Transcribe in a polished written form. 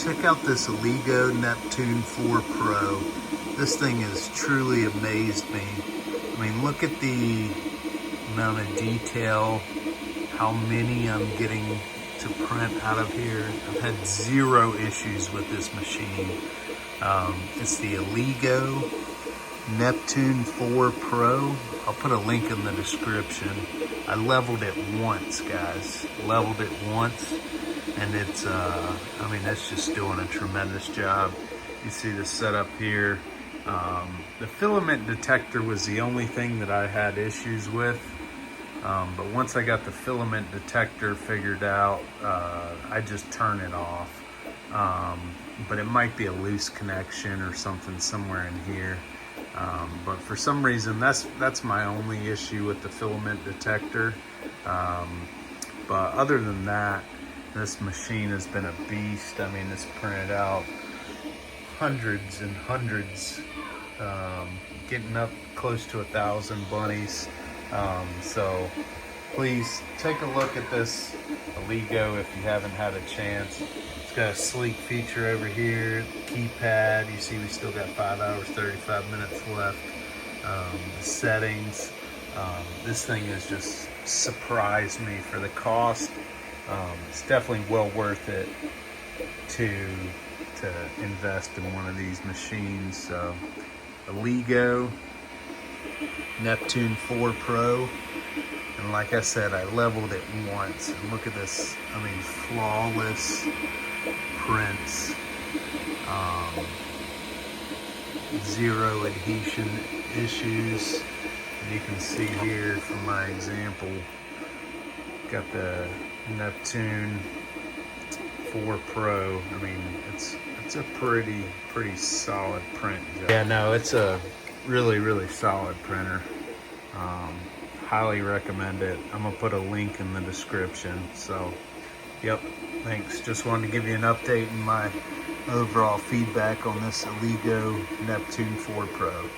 Check out this Oligo Neptune 4 Pro. This thing has truly amazed me. I mean, look at the amount of detail, how many I'm getting to print out of here. I've had zero issues with this machine. It's the Oligo Neptune 4 Pro. I'll put a link in the description. I leveled it once, guys. Leveled it once, and it's, I mean, that's just doing a tremendous job. You see the setup here. The filament detector was the only thing that I had issues with. But once I got the filament detector figured out, I just turn it off. But it might be a loose connection or something somewhere in here. But for some reason, that's my only issue with the filament detector. But other than that, this machine has been a beast. I mean, it's printed out hundreds and hundreds, getting up close to 1,000 bunnies. So please take a look at this Oligo if you haven't had a chance. It's got a sleek feature over here, keypad. You see we still got 5 hours, 35 minutes left. The settings. This thing has just surprised me for the cost. It's definitely well worth it to invest in one of these machines. So Oligo Neptune 4 Pro, and like I said, I leveled it once, and look at this. I mean, flawless prints, zero adhesion issues. And you can see here from my example, got the Neptune 4 Pro. I mean, it's a pretty solid print job. Yeah, no, it's a really solid printer. Highly recommend it. I'm gonna put a link in the description. So yep, thanks. Just wanted to give you an update and my overall feedback on this Oligo Neptune 4 Pro.